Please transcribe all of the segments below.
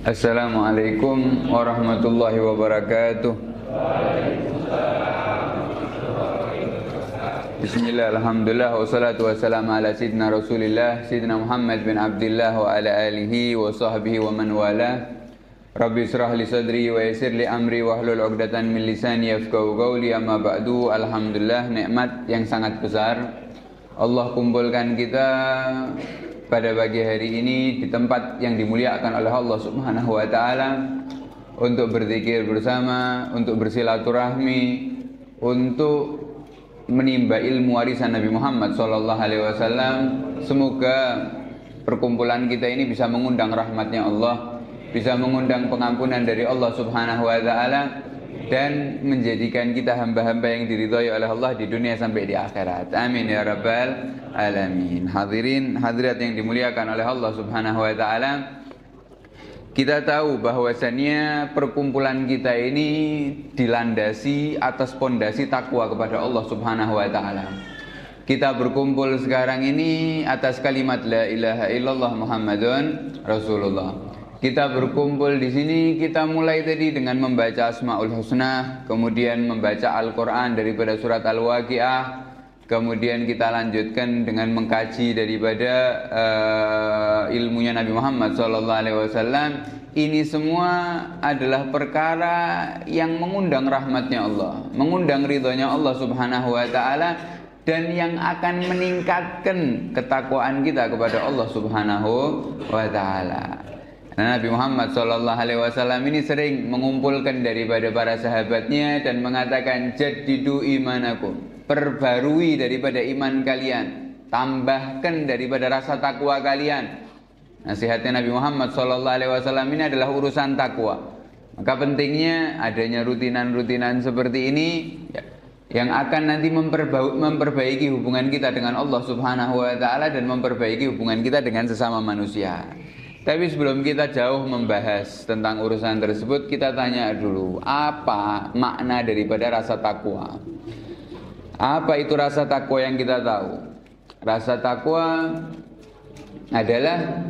Assalamualaikum warahmatullahi wabarakatuh. Bismillah, alhamdulillah, wassalatu wassalamu ala sayyidina rasulillah Sayyidina Muhammad bin Abdullah wa ala alihi wa sahbihi wa man wala. Rabbi israh li sadri wa yassir li amri wahlul 'uqdatan min lisani yafqahu qawli. Amma ba'du. Alhamdulillah, nikmat yang sangat besar Allah kumpulkan kita pada pagi hari ini di tempat yang dimuliakan oleh Allah Subhanahu wa taala untuk berzikir bersama, untuk bersilaturahmi, untuk menimba ilmu warisan Nabi Muhammad sallallahu alaihi wasallam. Semoga perkumpulan kita ini bisa mengundang rahmatnya Allah, bisa mengundang pengampunan dari Allah Subhanahu wa taala, dan menjadikan kita hamba-hamba yang diridhai oleh Allah di dunia sampai di akhirat. Amin ya rabbal alamin. Hadirin hadirat yang dimuliakan oleh Allah Subhanahu wa taala, kita tahu bahwasannya perkumpulan kita ini dilandasi atas pondasi takwa kepada Allah Subhanahu wa taala. Kita berkumpul sekarang ini atas kalimat la ilaha illallah Muhammadun Rasulullah. Kita berkumpul di sini, kita mulai tadi dengan membaca Asmaul Husna, kemudian membaca Al-Quran daripada surat Al-Waqi'ah, kemudian kita lanjutkan dengan mengkaji daripada ilmunya Nabi Muhammad SAW. Ini semua adalah perkara yang mengundang rahmatnya Allah, mengundang ridhonya Allah Subhanahu wa ta'ala, dan yang akan meningkatkan ketakwaan kita kepada Allah Subhanahu wa ta'ala. Nah, Nabi Muhammad SAW ini sering mengumpulkan daripada para sahabatnya dan mengatakan, jaddidu imanakum, perbarui daripada iman kalian, tambahkan daripada rasa takwa kalian. Nasihatnya Nabi Muhammad SAW ini adalah urusan takwa. Maka pentingnya adanya rutinan-rutinan seperti ini yang akan nanti memperbaiki hubungan kita dengan Allah Subhanahu wa ta'ala dan memperbaiki hubungan kita dengan sesama manusia. Tapi sebelum kita jauh membahas tentang urusan tersebut, kita tanya dulu, apa makna daripada rasa takwa? Apa itu rasa takwa yang kita tahu? Rasa takwa adalah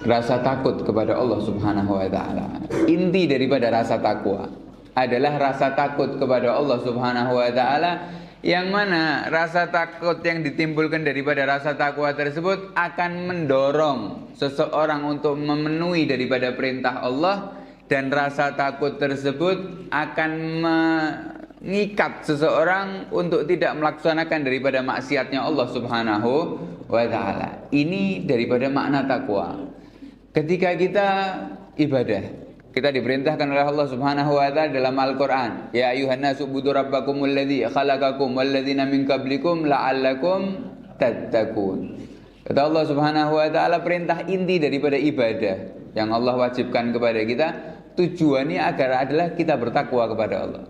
rasa takut kepada Allah Subhanahu wa ta'ala. Inti daripada rasa takwa adalah rasa takut kepada Allah Subhanahu wa ta'ala, yang mana rasa takut yang ditimbulkan daripada rasa takwa tersebut akan mendorong seseorang untuk memenuhi daripada perintah Allah, dan rasa takut tersebut akan mengikat seseorang untuk tidak melaksanakan daripada maksiatnya Allah Subhanahu wa ta'ala. Ini daripada makna takwa. Ketika kita ibadah, kita diperintahkan oleh Allah Subhanahu wa ta'ala dalam Al-Qur'an, ya ayuhan nasu ubudu rabbakumul ladzi khalaqakum walladzina min qablikum la'allakum tattaqun. Kata Allah Subhanahu wa ta'ala, perintah inti daripada ibadah yang Allah wajibkan kepada kita, tujuannya agar adalah kita bertakwa kepada Allah.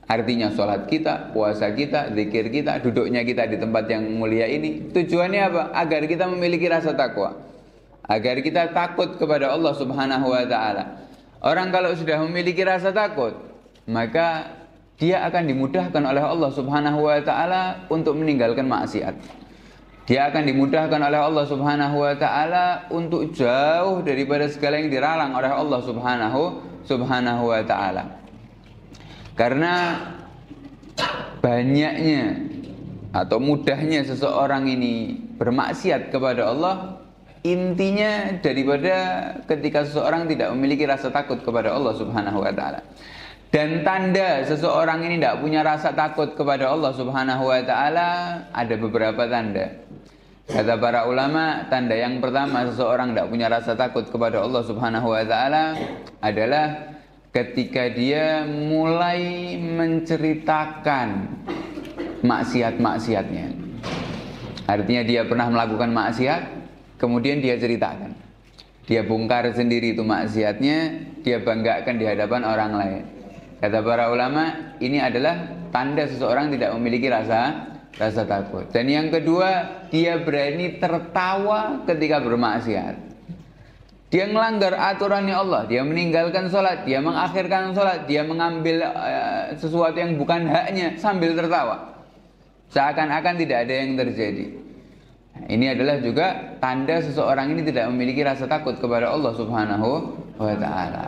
Artinya sholat kita, puasa kita, zikir kita, duduknya kita di tempat yang mulia ini, tujuannya apa? Agar kita memiliki rasa takwa, agar kita takut kepada Allah Subhanahu wa ta'ala. Orang kalau sudah memiliki rasa takut, maka dia akan dimudahkan oleh Allah Subhanahu wa ta'ala untuk meninggalkan maksiat. Dia akan dimudahkan oleh Allah Subhanahu wa ta'ala untuk jauh daripada segala yang dilarang oleh Allah Subhanahu wa ta'ala. Karena banyaknya atau mudahnya seseorang ini bermaksiat kepada Allah, intinya daripada ketika seseorang tidak memiliki rasa takut kepada Allah Subhanahu wa ta'ala. Dan tanda seseorang ini tidak punya rasa takut kepada Allah Subhanahu wa ta'ala, ada beberapa tanda. Kata para ulama, tanda yang pertama seseorang tidak punya rasa takut kepada Allah Subhanahu wa ta'ala adalah ketika dia mulai menceritakan maksiat-maksiatnya. Artinya dia pernah melakukan maksiat, kemudian dia ceritakan, dia bongkar sendiri itu maksiatnya, dia banggakan di hadapan orang lain. Kata para ulama, ini adalah tanda seseorang tidak memiliki rasa takut. Dan yang kedua, dia berani tertawa ketika bermaksiat. Dia melanggar aturannya Allah, dia meninggalkan sholat, dia mengakhirkan sholat, dia mengambil sesuatu yang bukan haknya sambil tertawa, seakan-akan tidak ada yang terjadi. Ini adalah juga tanda seseorang ini tidak memiliki rasa takut kepada Allah Subhanahu wa taala.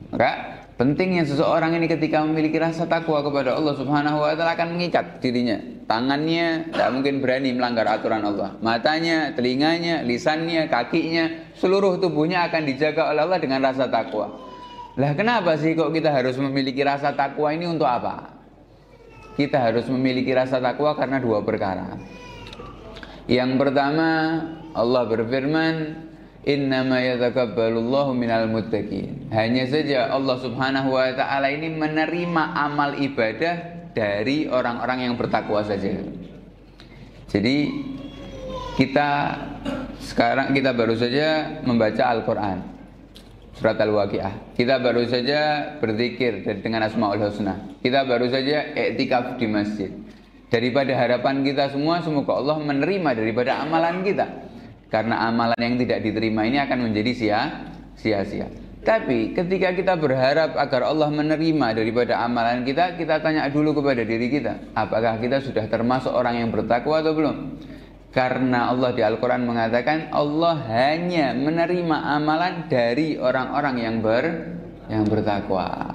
Maka pentingnya seseorang ini ketika memiliki rasa takwa kepada Allah Subhanahu wa taala akan mengikat dirinya. Tangannya tidak mungkin berani melanggar aturan Allah. Matanya, telinganya, lisannya, kakinya, seluruh tubuhnya akan dijaga oleh Allah dengan rasa takwa. Lah kenapa sih kok kita harus memiliki rasa takwa ini untuk apa? Kita harus memiliki rasa takwa karena dua perkara. Yang pertama, Allah berfirman, "Innama yatakabbalullahu minal muttaqin." Hanya saja Allah Subhanahu wa taala ini menerima amal ibadah dari orang-orang yang bertakwa saja. Jadi sekarang kita baru saja membaca Al-Qur'an, surat Al-Waqiah. Kita baru saja berzikir dengan Asmaul Husna. Kita baru saja i'tikaf di masjid. Daripada harapan kita semua, semoga Allah menerima daripada amalan kita. Karena amalan yang tidak diterima ini akan menjadi sia-sia. Tapi ketika kita berharap agar Allah menerima daripada amalan kita, kita tanya dulu kepada diri kita, apakah kita sudah termasuk orang yang bertakwa atau belum? Karena Allah di Al-Quran mengatakan Allah hanya menerima amalan dari orang-orang yang bertakwa.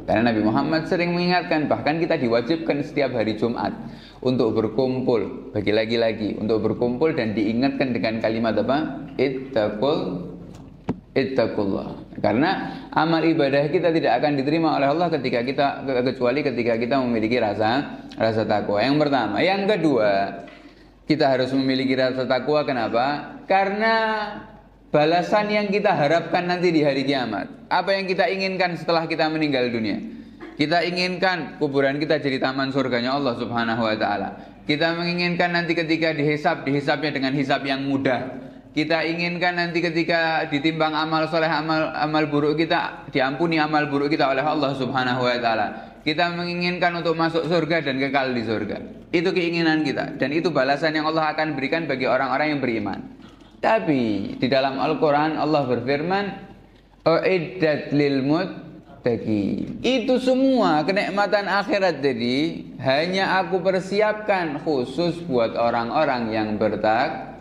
Karena Nabi Muhammad sering mengingatkan, bahkan kita diwajibkan setiap hari Jumat untuk berkumpul, bagi lagi-lagi untuk berkumpul dan diingatkan dengan kalimat apa? Ittaqullah. Karena amal ibadah kita tidak akan diterima oleh Allah kecuali ketika kita memiliki rasa takwa. Yang pertama, yang kedua, kita harus memiliki rasa takwa. Kenapa? Karena balasan yang kita harapkan nanti di hari kiamat. Apa yang kita inginkan setelah kita meninggal dunia? Kita inginkan kuburan kita jadi taman surganya Allah Subhanahu wa taala. Kita menginginkan nanti ketika dihisabnya dengan hisab yang mudah. Kita inginkan nanti ketika ditimbang amal soleh, amal buruk kita, diampuni amal buruk kita oleh Allah Subhanahu wa taala. Kita menginginkan untuk masuk surga dan kekal di surga. Itu keinginan kita dan itu balasan yang Allah akan berikan bagi orang-orang yang beriman. Tapi di dalam Al-Quran Allah berfirman, "Uiddat lil muttaqin." Itu semua kenikmatan akhirat jadi hanya aku persiapkan khusus buat orang-orang yang bertakwa.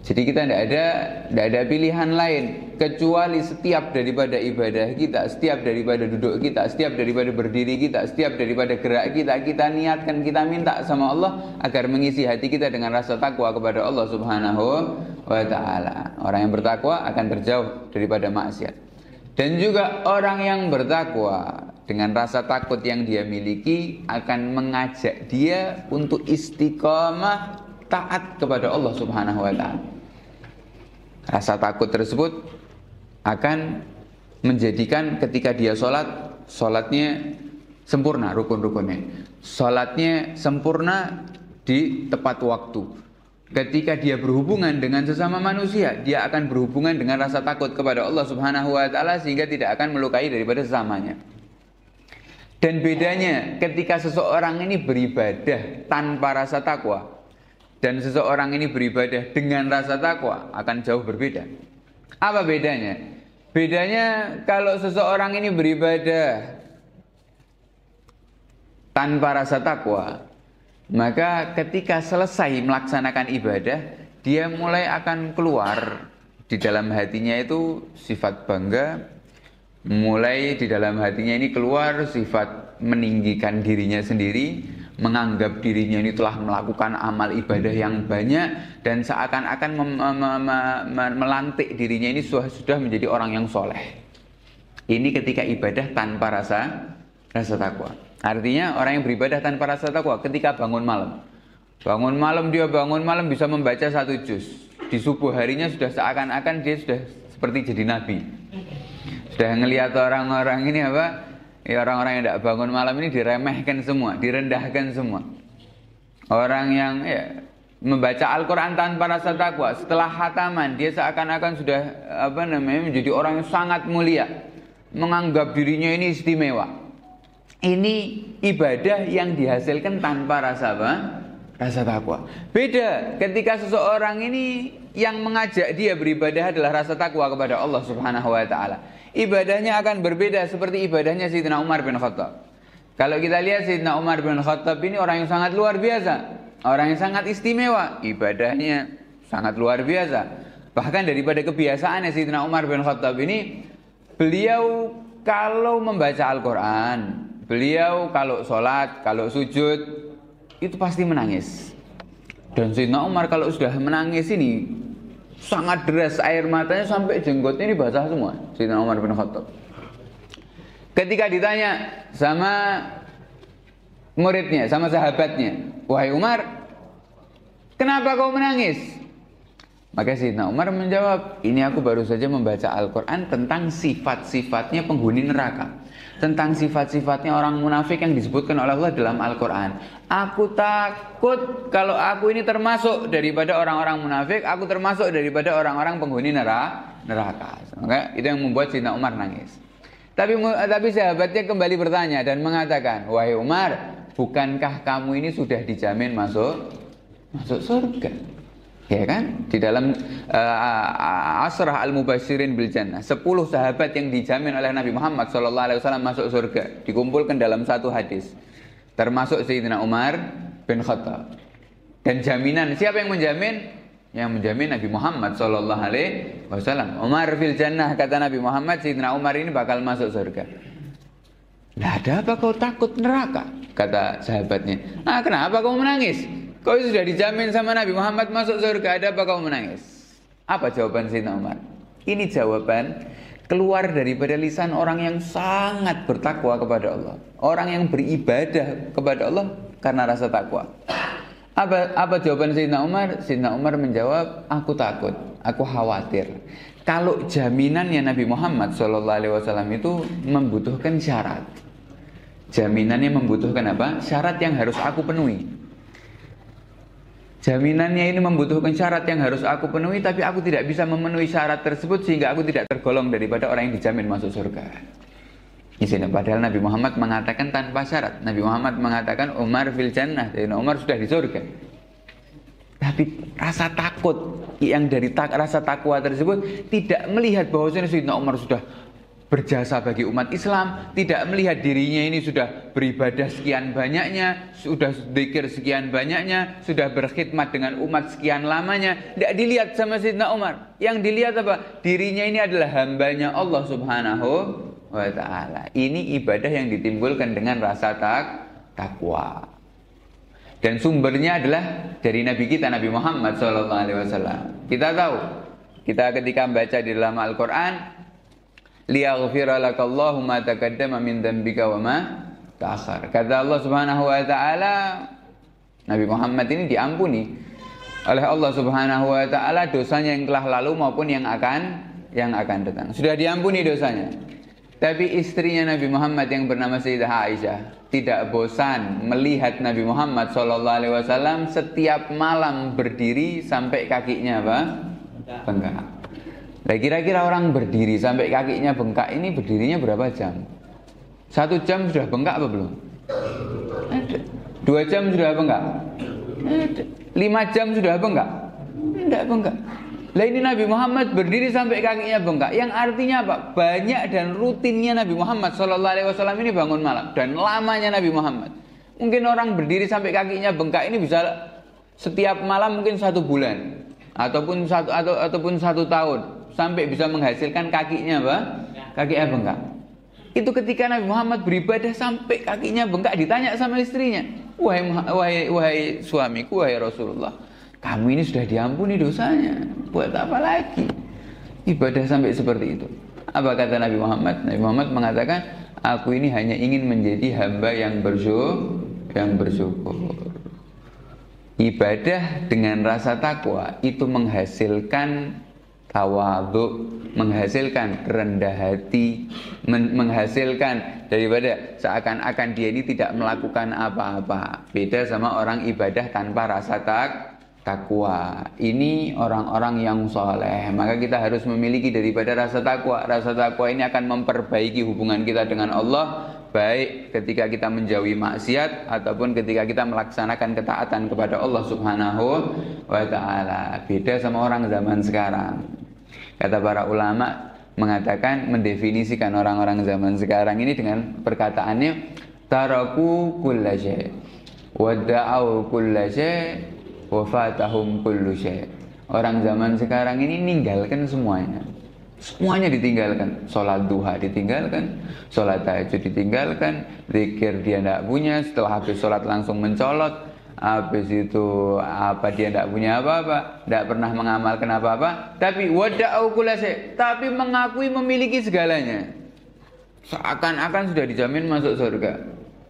Jadi kita tidak ada pilihan lain kecuali setiap daripada ibadah kita, setiap daripada duduk kita, setiap daripada berdiri kita, setiap daripada gerak kita niatkan, kita minta sama Allah agar mengisi hati kita dengan rasa takwa kepada Allah Subhanahu wa taala. Orang yang bertakwa akan terjauh daripada maksiat. Dan juga orang yang bertakwa dengan rasa takut yang dia miliki akan mengajak dia untuk istiqamah taat kepada Allah Subhanahu wa taala. Rasa takut tersebut akan menjadikan ketika dia sholatnya sempurna rukun-rukunnya. Sholatnya sempurna di tepat waktu. Ketika dia berhubungan dengan sesama manusia, dia akan berhubungan dengan rasa takut kepada Allah Subhanahu wa taala sehingga tidak akan melukai daripada sesamanya. Dan bedanya ketika seseorang ini beribadah tanpa rasa takwa dan seseorang ini beribadah dengan rasa takwa akan jauh berbeda. Apa bedanya? Bedanya kalau seseorang ini beribadah tanpa rasa takwa, maka ketika selesai melaksanakan ibadah, dia mulai akan keluar di dalam hatinya itu sifat bangga, mulai di dalam hatinya ini keluar sifat meninggikan dirinya sendiri, menganggap dirinya ini telah melakukan amal ibadah yang banyak dan seakan-akan melantik dirinya ini sudah menjadi orang yang soleh. Ini ketika ibadah tanpa rasa takwa. Artinya orang yang beribadah tanpa rasa takwa ketika bangun malam bisa membaca 1 juz. Di subuh harinya sudah seakan-akan dia sudah seperti jadi nabi. Sudah ngelihat orang-orang ini orang-orang yang tidak bangun malam ini diremehkan semua, direndahkan semua. Orang yang membaca Al-Quran tanpa rasa takwa, setelah khataman dia seakan-akan sudah menjadi orang yang sangat mulia, menganggap dirinya ini istimewa. Ini ibadah yang dihasilkan tanpa rasa takwa. Beda ketika seseorang ini yang mengajak dia beribadah adalah rasa takwa kepada Allah Subhanahu wa taala. Ibadahnya akan berbeda seperti ibadahnya Sayyidina Umar bin Khattab. Kalau kita lihat Sayyidina Umar bin Khattab ini orang yang sangat luar biasa. orang yang sangat istimewa, ibadahnya sangat luar biasa. Bahkan daripada kebiasaannya Sayyidina Umar bin Khattab ini, beliau kalau membaca Al-Quran, beliau kalau sholat, kalau sujud, itu pasti menangis. Dan Sayyidina Umar kalau sudah menangis ini, sangat deras air matanya sampai jenggotnya ini basah semua. Sayyidina Umar bin Khattab. Ketika ditanya sama muridnya, sama sahabatnya, "Wahai Umar, kenapa kau menangis?" Maka Sayyidina Umar menjawab, "Ini aku baru saja membaca Al-Quran tentang sifat-sifatnya penghuni neraka, tentang sifat-sifatnya orang munafik yang disebutkan oleh Allah dalam Al-Quran. Aku takut kalau aku ini termasuk daripada orang-orang munafik, aku termasuk daripada orang-orang penghuni neraka." Maka itu yang membuat Sayyidina Umar nangis. Tapi sahabatnya kembali bertanya dan mengatakan, "Wahai Umar, bukankah kamu ini sudah dijamin masuk surga?" Ya kan? Di dalam Asrah Al-Mubasyirin bil Jannah, 10 sahabat yang dijamin oleh Nabi Muhammad SAW masuk surga dikumpulkan dalam satu hadis, termasuk Sayyidina Umar bin Khattab. Dan jaminan, siapa yang menjamin? Yang menjamin Nabi Muhammad SAW. Umar fil Jannah, kata Nabi Muhammad, Sayyidina Umar ini bakal masuk surga. "Nah, ada apa kau takut neraka?" kata sahabatnya. "Nah, kenapa kau menangis? Kau sudah dijamin sama Nabi Muhammad masuk surga, ada apa kau menangis?" Apa jawaban Sayyidina Umar? Ini jawaban keluar daripada lisan orang yang sangat bertakwa kepada Allah, orang yang beribadah kepada Allah karena rasa takwa. Apa jawaban Sayyidina Umar? Sayyidina Umar menjawab, "Aku takut, aku khawatir kalau jaminannya Nabi Muhammad SAW itu membutuhkan syarat. Jaminannya membutuhkan apa? Syarat yang harus aku penuhi. Jaminannya ini membutuhkan syarat yang harus aku penuhi, tapi aku tidak bisa memenuhi syarat tersebut sehingga aku tidak tergolong daripada orang yang dijamin masuk surga." Di sini padahal Nabi Muhammad mengatakan tanpa syarat. Nabi Muhammad mengatakan Umar fil Jannah, jadi Umar sudah di surga. Tapi rasa takut yang dari rasa takwa tersebut tidak melihat bahwasanya Sayyidina Umar sudah berjasa bagi umat Islam, tidak melihat dirinya ini sudah beribadah sekian banyaknya, sudah zikir sekian banyaknya, sudah berkhidmat dengan umat sekian lamanya. Tidak dilihat sama Sayyidina Umar. Yang dilihat apa? Dirinya ini adalah hambanya Allah Subhanahu wa ta'ala. Ini ibadah yang ditimbulkan dengan rasa takwa. Dan sumbernya adalah dari Nabi kita, Nabi Muhammad SAW. Kita tahu, kita ketika membaca di dalam Al-Quran, "Liyaghfira lakallahu ma taqaddama min dzambika wa ma ta'akhkhar." Kata Allah Subhanahu wa taala, Nabi Muhammad ini diampuni oleh Allah Subhanahu wa taala dosanya yang telah lalu maupun yang akan datang. Sudah diampuni dosanya. Tapi istrinya Nabi Muhammad yang bernama Sayyidah Aisyah tidak bosan melihat Nabi Muhammad SAW setiap malam berdiri sampai kakinya apa? Bengkak. Nah, kira-kira orang berdiri sampai kakinya bengkak ini berdirinya berapa jam? 1 jam sudah bengkak apa belum? Ada. 2 jam sudah bengkak? Ada. 5 jam sudah bengkak? Tidak bengkak. Lah ini Nabi Muhammad berdiri sampai kakinya bengkak. Yang artinya apa? Banyak dan rutinnya Nabi Muhammad SAW ini bangun malam. Dan lamanya Nabi Muhammad. Mungkin orang berdiri sampai kakinya bengkak ini bisa setiap malam mungkin 1 bulan. Ataupun 1 tahun. Sampai bisa menghasilkan kakinya apa? Kakinya bengkak. Itu ketika Nabi Muhammad beribadah sampai kakinya bengkak, ditanya sama istrinya, wahai suamiku, wahai Rasulullah, kamu ini sudah diampuni dosanya, buat apa lagi ibadah sampai seperti itu? Apa kata Nabi Muhammad? Nabi Muhammad mengatakan, aku ini hanya ingin menjadi hamba yang bersyukur. Ibadah dengan rasa takwa itu menghasilkan tawadhu, menghasilkan rendah hati, menghasilkan daripada seakan-akan dia ini tidak melakukan apa-apa. Beda sama orang ibadah tanpa rasa takwa. Ini orang-orang yang soleh. Maka kita harus memiliki daripada rasa takwa. Rasa takwa ini akan memperbaiki hubungan kita dengan Allah, baik ketika kita menjauhi maksiat ataupun ketika kita melaksanakan ketaatan kepada Allah Subhanahu wa ta'ala. Beda sama orang zaman sekarang. Kata para ulama mengatakan, mendefinisikan orang-orang zaman sekarang ini dengan perkataannya taraku kulla syai'. Wada'au kulla syai' wa fatahum kullu syai'. Orang zaman sekarang ini ninggalkan semuanya. Semuanya ditinggalkan. Sholat duha ditinggalkan, sholat tahajud ditinggalkan, zikir dia tidak punya, setelah habis sholat langsung mencolot, habis itu dia tidak punya apa-apa, tidak pernah mengamalkan apa-apa, tapi wada'au kulla syai', tapi mengakui memiliki segalanya. Seakan-akan sudah dijamin masuk surga.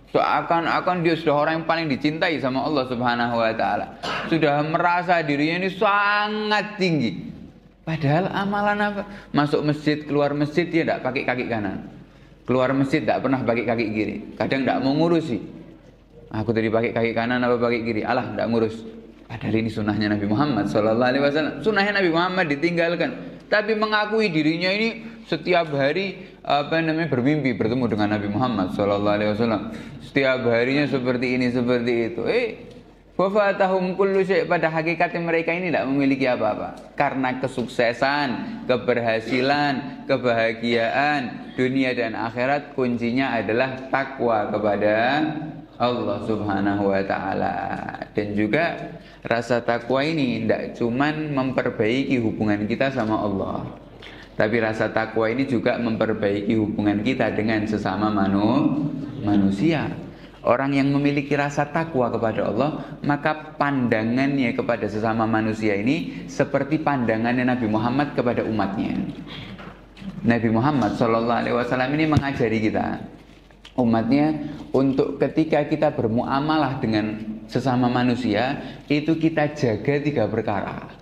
Seakan-akan dia sudah orang yang paling dicintai sama Allah Subhanahu wa ta'ala. Sudah merasa dirinya ini sangat tinggi. Padahal amalan apa? Masuk masjid, keluar masjid dia tidak pakai kaki kanan. Keluar masjid tidak pernah pakai kaki kiri. Kadang tidak mau ngurusi. Aku tadi pakai kaki kanan apa pakai kiri? Alah, tidak ngurus. Padahal ini sunnahnya Nabi Muhammad SAW. Sunnahnya Nabi Muhammad ditinggalkan. Tapi mengakui dirinya ini setiap hari bermimpi bertemu dengan Nabi Muhammad SAW. Setiap harinya seperti ini seperti itu. Wafatahum kullu syai', pada hakikatnya mereka ini tidak memiliki apa-apa. Karena kesuksesan, keberhasilan, kebahagiaan dunia dan akhirat kuncinya adalah takwa kepada Allah Subhanahu wa ta'ala. Dan juga rasa takwa ini tidak cuman memperbaiki hubungan kita sama Allah, tapi rasa takwa ini juga memperbaiki hubungan kita dengan sesama manusia. Orang yang memiliki rasa takwa kepada Allah, maka pandangannya kepada sesama manusia ini seperti pandangannya Nabi Muhammad kepada umatnya. Nabi Muhammad SAW ini mengajari kita, umatnya, untuk ketika kita bermuamalah dengan sesama manusia, itu kita jaga 3 perkara.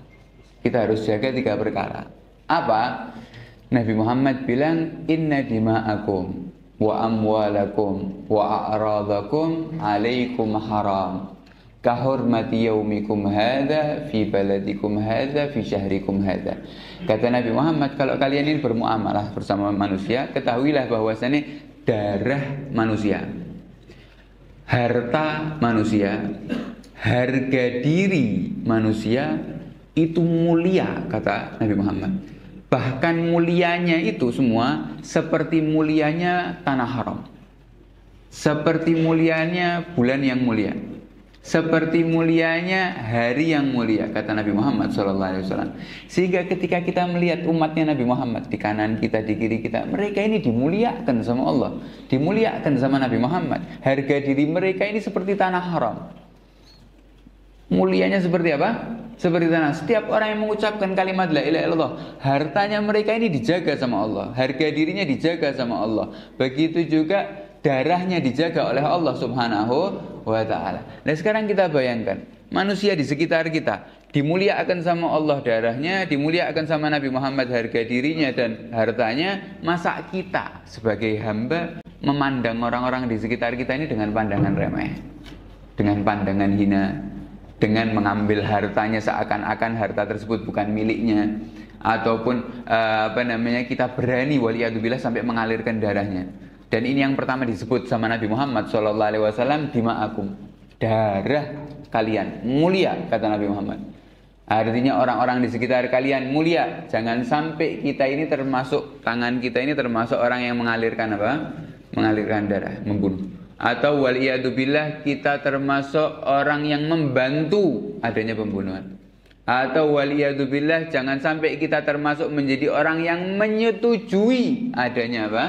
Kita harus jaga 3 perkara. Apa? Nabi Muhammad bilang, inna dima'akum wa amwalakum wa a'radakum alaikum haram kahurmati yaumikum hadha fi baladikum hadha fi syahrikum hadha. Kata Nabi Muhammad, kalau kalian ini bermuamalah bersama manusia, ketahuilah bahwasanya darah manusia, harta manusia, harga diri manusia itu mulia, kata Nabi Muhammad. Bahkan mulianya itu semua seperti mulianya tanah haram, seperti mulianya bulan yang mulia, seperti mulianya hari yang mulia, kata Nabi Muhammad SAW. Sehingga ketika kita melihat umatnya Nabi Muhammad di kanan kita, di kiri kita, mereka ini dimuliakan sama Allah, dimuliakan sama Nabi Muhammad. Harga diri mereka ini seperti tanah haram. Mulianya seperti apa? Seperti tanah. Setiap orang yang mengucapkan kalimat la ilaha illallah, hartanya mereka ini dijaga sama Allah, harga dirinya dijaga sama Allah. Begitu juga darahnya dijaga oleh Allah Subhanahu wa ta'ala. Nah sekarang kita bayangkan, manusia di sekitar kita dimuliakan sama Allah darahnya, dimuliakan sama Nabi Muhammad harga dirinya dan hartanya. Masa kita sebagai hamba memandang orang-orang di sekitar kita ini dengan pandangan remeh, dengan pandangan hina, dengan mengambil hartanya seakan-akan harta tersebut bukan miliknya, ataupun kita berani waliyadzubillah sampai mengalirkan darahnya. Dan ini yang pertama disebut sama Nabi Muhammad SAW, dima'akum, darah kalian mulia, kata Nabi Muhammad. Artinya orang-orang di sekitar kalian mulia. Jangan sampai kita ini termasuk, tangan kita ini termasuk orang yang mengalirkan apa? Mengalirkan darah, membunuh. Atau waliyadzubillah kita termasuk orang yang membantu adanya pembunuhan. Atau waliyadzubillah jangan sampai kita termasuk menjadi orang yang menyetujui adanya apa?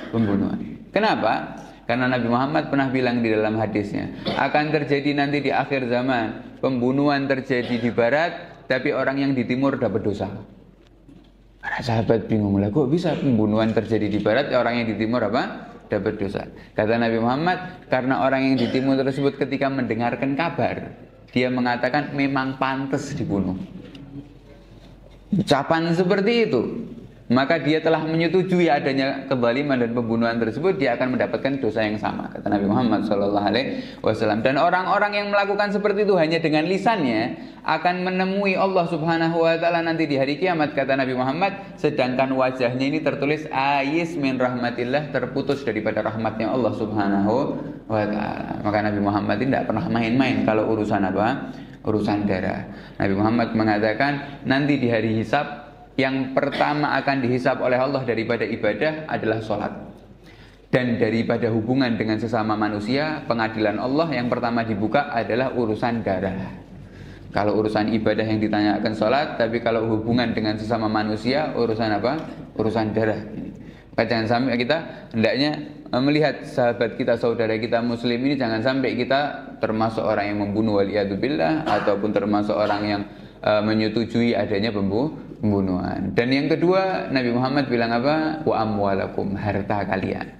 Pembunuhan. Kenapa? Karena Nabi Muhammad pernah bilang di dalam hadisnya, akan terjadi nanti di akhir zaman pembunuhan terjadi di barat, tapi orang yang di timur dapat dosa. Para sahabat bingung lah, kok bisa pembunuhan terjadi di barat, orang yang di timur apa? Dapat dosa. Kata Nabi Muhammad, karena orang yang di timur tersebut ketika mendengarkan kabar, dia mengatakan memang pantas dibunuh. Ucapan seperti itu, maka dia telah menyetujui adanya kezaliman dan pembunuhan tersebut, dia akan mendapatkan dosa yang sama, kata Nabi Muhammad SAW. Dan orang-orang yang melakukan seperti itu hanya dengan lisannya akan menemui Allah Subhanahu wa ta'ala nanti di hari kiamat, kata Nabi Muhammad, sedangkan wajahnya ini tertulis ayis min rahmatillah, terputus daripada rahmatnya Allah Subhanahu wa ta'ala. Maka Nabi Muhammad ini tidak pernah main-main kalau urusan apa? Urusan darah. Nabi Muhammad mengatakan nanti di hari hisab, yang pertama akan dihisab oleh Allah daripada ibadah adalah sholat. Dan daripada hubungan dengan sesama manusia, pengadilan Allah yang pertama dibuka adalah urusan darah. Kalau urusan ibadah yang ditanyakan sholat, tapi kalau hubungan dengan sesama manusia, urusan apa? Urusan darah. Maka jangan sampai kita hendaknya melihat sahabat kita, saudara kita muslim ini, jangan sampai kita termasuk orang yang membunuh waliyadzubillah, ataupun termasuk orang yang menyetujui adanya pembunuhan. Dan yang kedua, Nabi Muhammad bilang apa? Wa amwalakum, harta kalian.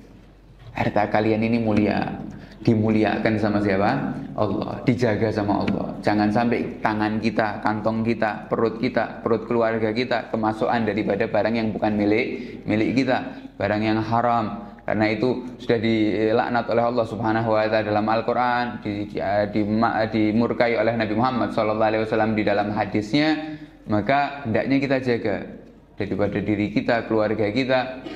Harta kalian ini mulia, dimuliakan sama siapa? Allah, dijaga sama Allah. Jangan sampai tangan kita, kantong kita, perut keluarga kita kemasukan daripada barang yang bukan milik kita, barang yang haram. Karena itu sudah dilaknat oleh Allah Subhanahu wa taala dalam Al-Qur'an, dimurkai oleh Nabi Muhammad SAW di dalam hadisnya. Maka hendaknya kita jaga daripada diri kita, keluarga kita.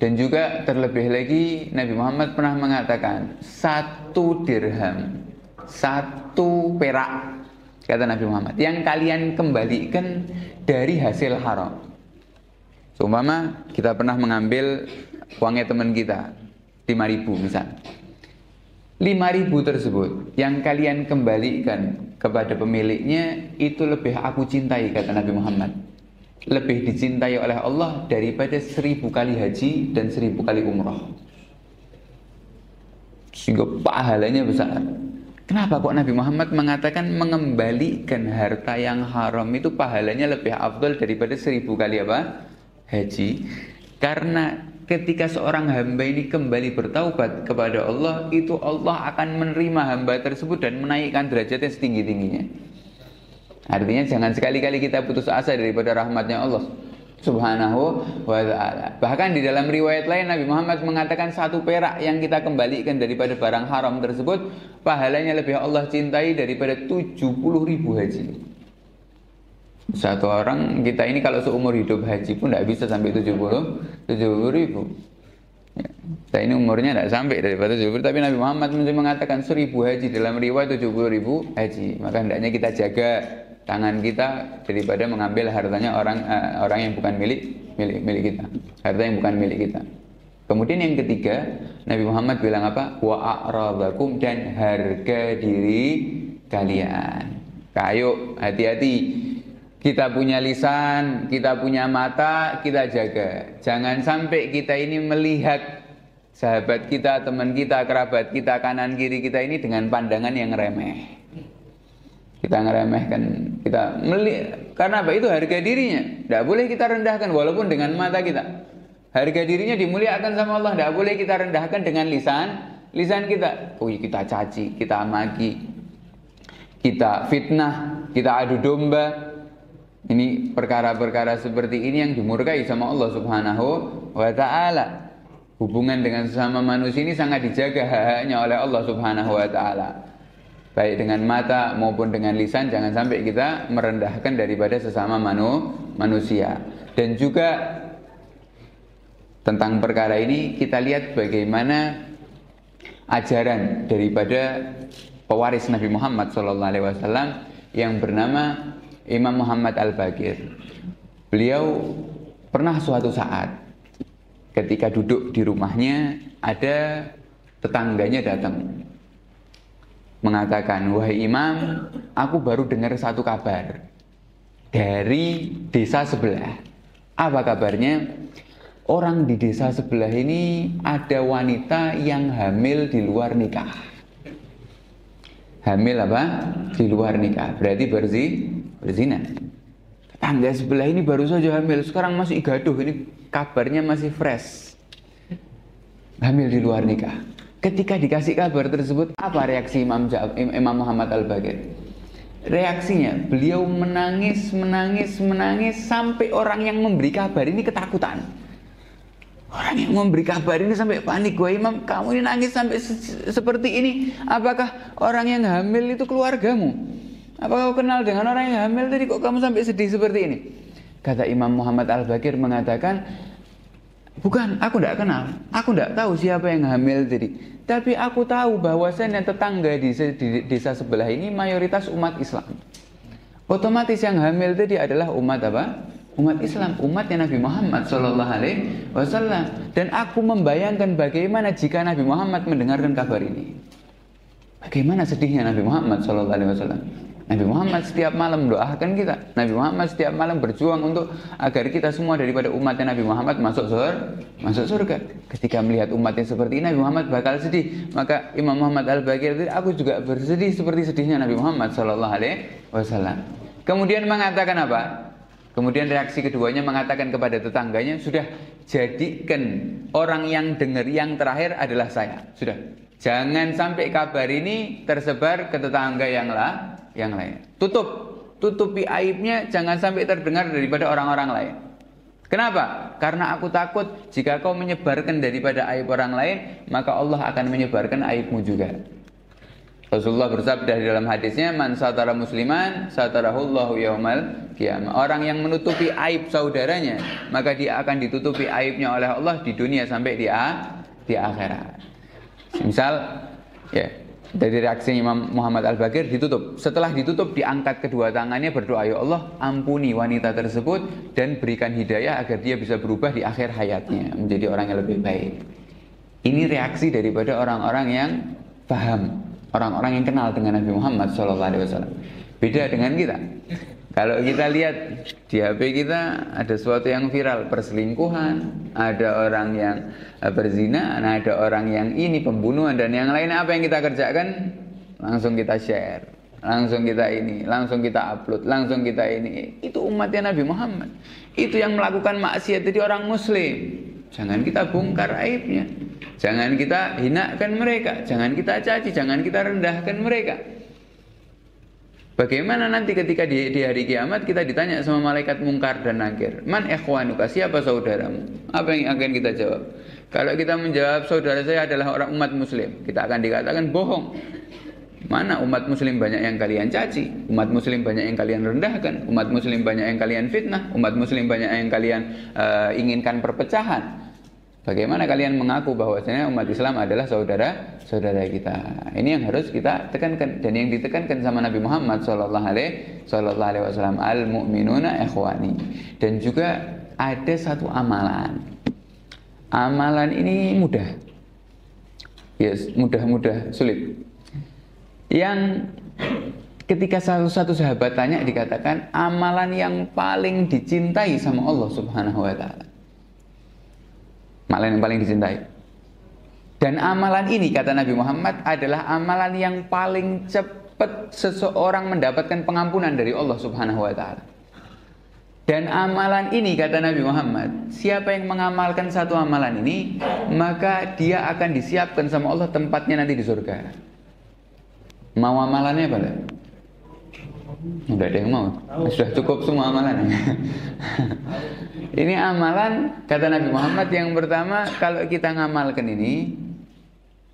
Dan juga terlebih lagi Nabi Muhammad pernah mengatakan 1 dirham, 1 perak, kata Nabi Muhammad, yang kalian kembalikan dari hasil haram. Seumpama kita pernah mengambil uangnya teman kita 5.000 misal, 5.000 tersebut yang kalian kembalikan kepada pemiliknya, itu lebih aku cintai, kata Nabi Muhammad. Lebih dicintai oleh Allah daripada 1.000 kali haji dan 1.000 kali umrah. Sehingga pahalanya besar. Kenapa kok Nabi Muhammad mengatakan mengembalikan harta yang haram itu pahalanya lebih afdal daripada 1.000 kali apa? Haji. Karena ketika seorang hamba ini kembali bertaubat kepada Allah, itu Allah akan menerima hamba tersebut dan menaikkan derajatnya setinggi-tingginya. Artinya jangan sekali-kali kita putus asa daripada rahmatnya Allah Subhanahu wa ta'ala. Bahkan di dalam riwayat lain Nabi Muhammad mengatakan 1 perak yang kita kembalikan daripada barang haram tersebut, pahalanya lebih Allah cintai daripada 70.000 haji. Satu orang kita ini kalau seumur hidup haji pun tidak bisa sampai 70.000. Ya. Saya ini umurnya tidak sampai daripada 70, tapi Nabi Muhammad mengatakan 1.000 haji, dalam riwayat 70.000 haji. Maka hendaknya kita jaga tangan kita daripada mengambil hartanya orang yang bukan milik kita, harta yang bukan milik kita. Kemudian yang ketiga, Nabi Muhammad bilang apa? Wa a'radakum, dan harga diri kalian. Kayu, hati-hati. Kita punya lisan, kita punya mata, kita jaga. Jangan sampai kita ini melihat sahabat kita, teman kita, kerabat kita, kanan kiri kita ini dengan pandangan yang remeh. Kita ngeremehkan, karena apa? Itu harga dirinya. Tidak boleh kita rendahkan walaupun dengan mata kita. Harga dirinya dimuliakan sama Allah. Tidak boleh kita rendahkan dengan lisan kita. Oh, kita caci, kita maki, kita fitnah, kita adu domba. Ini perkara-perkara seperti ini yang dimurkai sama Allah Subhanahu wa ta'ala. Hubungan dengan sesama manusia ini sangat dijaga hak-haknya oleh Allah Subhanahu wa ta'ala. Baik dengan mata maupun dengan lisan, jangan sampai kita merendahkan daripada sesama manusia. Dan juga tentang perkara ini kita lihat bagaimana ajaran daripada pewaris Nabi Muhammad SAW yang bernama Imam Muhammad Al-Baqir. Beliau pernah suatu saat ketika duduk di rumahnya, ada tetangganya datang mengatakan, wahai imam, aku baru dengar satu kabar dari desa sebelah. Apa kabarnya? Orang di desa sebelah ini ada wanita yang hamil di luar nikah. Hamil apa? Di luar nikah, berarti berzina. Tetangga sebelah ini baru saja hamil, sekarang masih gaduh, ini kabarnya masih fresh. Hamil di luar nikah. Ketika dikasih kabar tersebut, apa reaksi Imam Muhammad Al-Baqir? Reaksinya, beliau menangis sampai orang yang memberi kabar ini ketakutan. Orang yang memberi kabar ini sampai panik. Wah Imam, kamu ini nangis sampai seperti ini. Apakah orang yang hamil itu keluargamu? Apakah kau kenal dengan orang yang hamil tadi, kok kamu sampai sedih seperti ini? Kata Imam Muhammad Al-Baqir mengatakan, bukan, aku tidak kenal. Aku tidak tahu siapa yang hamil tadi. Tapi aku tahu bahwasannya tetangga di desa sebelah ini mayoritas umat Islam. Otomatis yang hamil tadi adalah umat apa? Umat Islam, umatnya Nabi Muhammad Sallallahu Alaihi Wasallam. Dan aku membayangkan bagaimana jika Nabi Muhammad mendengarkan kabar ini. Bagaimana sedihnya Nabi Muhammad Sallallahu Alaihi Wasallam. Nabi Muhammad setiap malam doakan kita. Nabi Muhammad setiap malam berjuang untuk agar kita semua daripada umatnya Nabi Muhammad masuk surga. Ketika melihat umatnya seperti ini, Nabi Muhammad bakal sedih. Maka Imam Muhammad Al-Baqir, aku juga bersedih seperti sedihnya Nabi Muhammad Sallallahu Alaihi Wasallam. Kemudian mengatakan apa? Kemudian reaksi keduanya mengatakan kepada tetangganya, sudah, jadikan orang yang dengar yang terakhir adalah saya. Sudah, jangan sampai kabar ini tersebar ke tetangga yang lain. Tutupi aibnya, jangan sampai terdengar daripada orang-orang lain. Kenapa? Karena aku takut jika kau menyebarkan daripada aib orang lain, maka Allah akan menyebarkan aibmu juga. Rasulullah bersabda di dalam hadisnya, man satara musliman satarahullahu yaumal qiyamah. Orang yang menutupi aib saudaranya, maka dia akan ditutupi aibnya oleh Allah di dunia sampai di akhirat. Misal, ya, dari reaksi Imam Muhammad Al-Baqir, ditutup. Setelah ditutup, diangkat kedua tangannya, berdoa, ya Allah, ampuni wanita tersebut dan berikan hidayah agar dia bisa berubah di akhir hayatnya menjadi orang yang lebih baik. Ini reaksi daripada orang-orang yang paham, orang-orang yang kenal dengan Nabi Muhammad SAW. Beda dengan kita. Kalau kita lihat di HP kita ada sesuatu yang viral, perselingkuhan, ada orang yang berzina, ada orang yang ini pembunuhan dan yang lain, apa yang kita kerjakan? Langsung kita share, langsung kita ini, langsung kita upload, langsung kita ini. Itu umatnya Nabi Muhammad. Itu yang melakukan maksiat jadi orang muslim. Jangan kita bongkar aibnya, jangan kita hinakan mereka, jangan kita caci, jangan kita rendahkan mereka. Bagaimana nanti ketika di hari kiamat kita ditanya sama malaikat mungkar dan nakir, man ikhwanuka, siapa saudaramu? Apa yang akan kita jawab? Kalau kita menjawab saudara saya adalah orang umat muslim, kita akan dikatakan bohong. Mana umat muslim banyak yang kalian caci, umat muslim banyak yang kalian rendahkan, umat muslim banyak yang kalian fitnah, umat muslim banyak yang kalian inginkan perpecahan. Bagaimana kalian mengaku bahwasanya umat Islam adalah saudara kita? Ini yang harus kita tekankan, dan yang ditekankan sama Nabi Muhammad sallallahu alaihi wasallam, al mu'minuna ikhwani. Dan juga ada satu amalan. Amalan ini mudah. Yes, mudah sulit. Yang ketika satu sahabat tanya, dikatakan amalan yang paling dicintai sama Allah Subhanahu wa taala. Amalan yang paling dicintai. Dan amalan ini, kata Nabi Muhammad, adalah amalan yang paling cepat seseorang mendapatkan pengampunan dari Allah Subhanahu wa taala. Dan amalan ini, kata Nabi Muhammad, siapa yang mengamalkan satu amalan ini, maka dia akan disiapkan sama Allah tempatnya nanti di surga. Mau amalannya apa? Udah ada yang mau? Sudah cukup semua amalan. Ini amalan, kata Nabi Muhammad, yang pertama, kalau kita ngamalkan ini,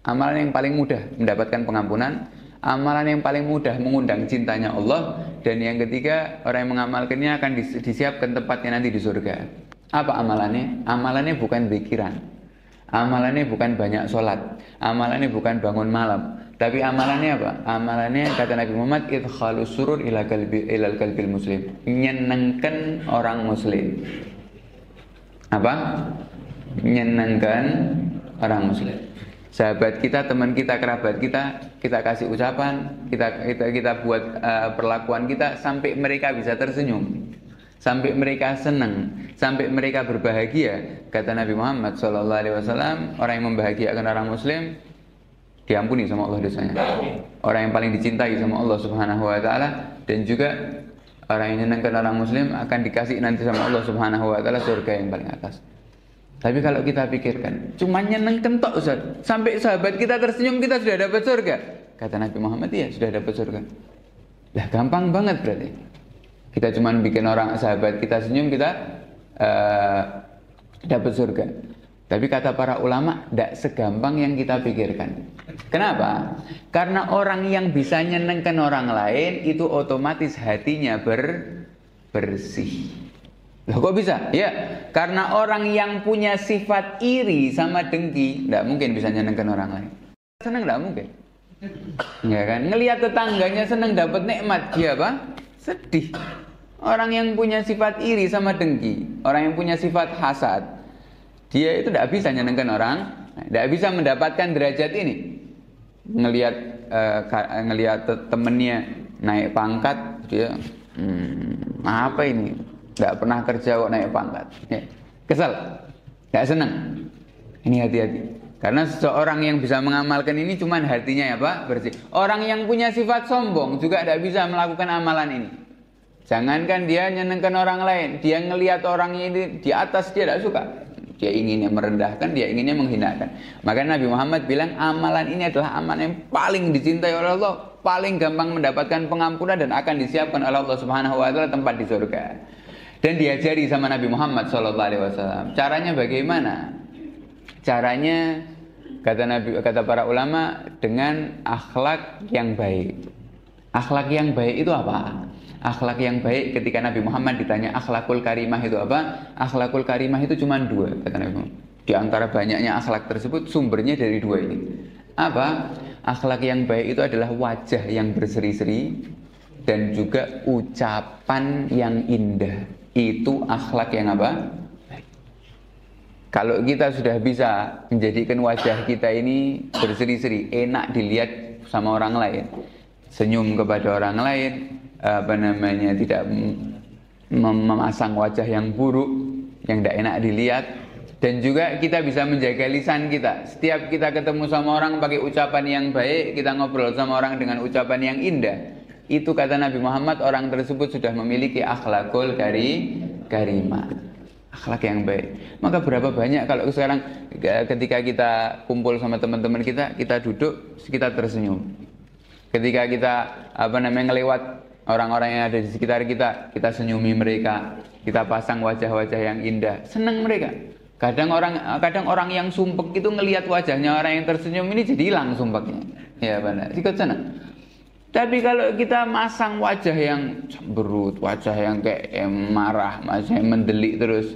amalan yang paling mudah mendapatkan pengampunan, amalan yang paling mudah mengundang cintanya Allah, dan yang ketiga, orang yang mengamalkannya akan disiapkan tempatnya nanti di surga. Apa amalannya? Amalannya bukan zikiran, amalannya bukan banyak sholat, amalannya bukan bangun malam, tapi amalannya apa? Amalannya, kata Nabi Muhammad, idkhalus surur ilal qalbil muslim, menyenangkan orang muslim. Apa? Menyenangkan orang muslim. Sahabat kita, teman kita, kerabat kita, kita kasih ucapan, kita buat perlakuan kita sampai mereka bisa tersenyum, sampai mereka senang, sampai mereka berbahagia. Kata Nabi Muhammad SAW, orang yang membahagiakan orang muslim diampuni sama Allah dosanya. Orang yang paling dicintai sama Allah Subhanahu wa taala, dan juga orang yang menyenangkan orang muslim akan dikasih nanti sama Allah Subhanahu wa taala surga yang paling atas. Tapi kalau kita pikirkan, cuma nyenengkan tok Ustaz, sampai sahabat kita tersenyum kita sudah dapat surga. Kata Nabi Muhammad, iya sudah dapat surga. Lah gampang banget berarti. Kita cuma bikin orang sahabat kita senyum, kita dapat surga. Tapi kata para ulama, tidak segampang yang kita pikirkan. Kenapa? Karena orang yang bisa nyenengkan orang lain itu otomatis hatinya bersih. Loh kok bisa? Ya, karena orang yang punya sifat iri sama dengki tidak mungkin bisa nyenengkan orang lain. Senang tidak mungkin. Ya kan? Ngelihat tetangganya senang dapat nikmat, dia apa? Sedih. Orang yang punya sifat iri sama dengki, orang yang punya sifat hasad, dia itu tidak bisa nyenengkan orang, tidak bisa mendapatkan derajat ini. Ngelihat temennya naik pangkat, dia apa ini? Tidak pernah kerja kok naik pangkat. Ya, kesel, tidak senang. Ini hati-hati. Karena seseorang yang bisa mengamalkan ini cuman hatinya ya Pak bersih. Orang yang punya sifat sombong juga tidak bisa melakukan amalan ini. Jangankan dia nyenengkan orang lain, dia ngelihat orang ini di atas dia tidak suka. Dia inginnya merendahkan, dia inginnya menghinakan. Maka Nabi Muhammad bilang amalan ini adalah amalan yang paling dicintai oleh Allah, paling gampang mendapatkan pengampunan dan akan disiapkan oleh Allah Subhanahu wa taala tempat di surga. Dan diajari sama Nabi Muhammad SAW. Caranya bagaimana? Caranya kata para ulama dengan akhlak yang baik. Akhlak yang baik itu apa? Akhlak yang baik ketika Nabi Muhammad ditanya akhlakul karimah itu apa? Akhlakul karimah itu cuma 2 kata Nabi Muhammad. Di antara banyaknya akhlak tersebut sumbernya dari 2 ini. Apa? Akhlak yang baik itu adalah wajah yang berseri-seri dan juga ucapan yang indah. Itu akhlak yang apa? Baik. Kalau kita sudah bisa menjadikan wajah kita ini berseri-seri, enak dilihat sama orang lain, senyum kepada orang lain, tidak memasang wajah yang buruk, yang tidak enak dilihat, dan juga kita bisa menjaga lisan kita. Setiap kita ketemu sama orang pakai ucapan yang baik, kita ngobrol sama orang dengan ucapan yang indah. Itu kata Nabi Muhammad, orang tersebut sudah memiliki akhlakul karimah, akhlak yang baik. Maka berapa banyak kalau sekarang ketika kita kumpul sama teman-teman kita duduk, kita tersenyum. Ketika kita ngelewat orang-orang yang ada di sekitar kita senyumi mereka, kita pasang wajah-wajah yang indah, senang mereka. Kadang orang yang sumpek itu ngelihat wajahnya orang yang tersenyum ini jadi hilang sumpeknya. Ya benar, ikut senang. Tapi kalau kita masang wajah yang cemberut, wajah yang kayak marah, wajah yang mendelik terus,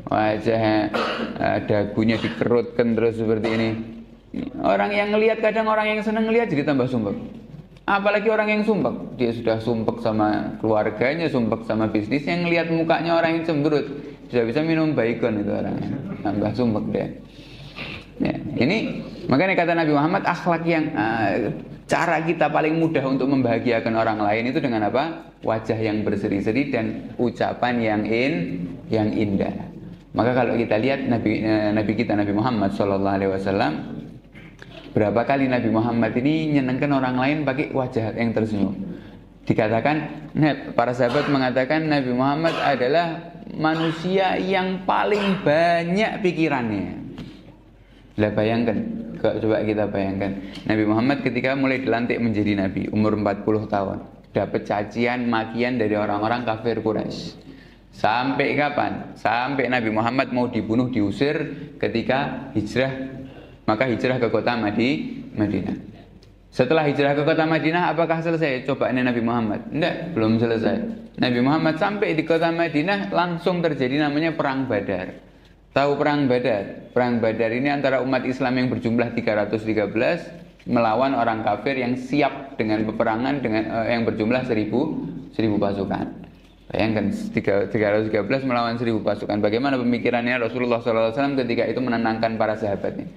wajah dagunya dikerutkan terus seperti ini, orang yang ngelihat, kadang orang yang senang ngelihat jadi tambah sumpek. Apalagi orang yang sumpek, dia sudah sumpek sama keluarganya, sumpek sama bisnisnya, ngelihat mukanya orang yang cemberut, bisa minum baikon itu orangnya, tambah sumpek dia. Ya, ini makanya kata Nabi Muhammad, akhlak yang cara kita paling mudah untuk membahagiakan orang lain itu dengan apa? Wajah yang berseri-seri dan ucapan yang indah. Maka kalau kita lihat Nabi kita Nabi Muhammad SAW, berapa kali Nabi Muhammad ini nyenengkan orang lain pakai wajah yang tersenyum. Dikatakan, para sahabat mengatakan Nabi Muhammad adalah manusia yang paling banyak pikirannya. Lah bayangkan, coba kita bayangkan, Nabi Muhammad ketika mulai dilantik menjadi Nabi, umur 40 tahun, dapat cacian, makian dari orang-orang kafir Quraisy. Sampai kapan? Sampai Nabi Muhammad mau dibunuh, diusir ketika hijrah, maka hijrah ke kota Madinah. Setelah hijrah ke kota Madinah, apakah selesai cobaan Nabi Muhammad? Tidak, belum selesai. Nabi Muhammad sampai di kota Madinah, langsung terjadi namanya Perang Badar. Tahu Perang Badar? Perang Badar ini antara umat Islam yang berjumlah 313 melawan orang kafir yang siap dengan peperangan yang berjumlah 1000 pasukan. Bayangkan 313 melawan 1000 pasukan. Bagaimana pemikirannya Rasulullah SAW ketika itu menenangkan para sahabatnya?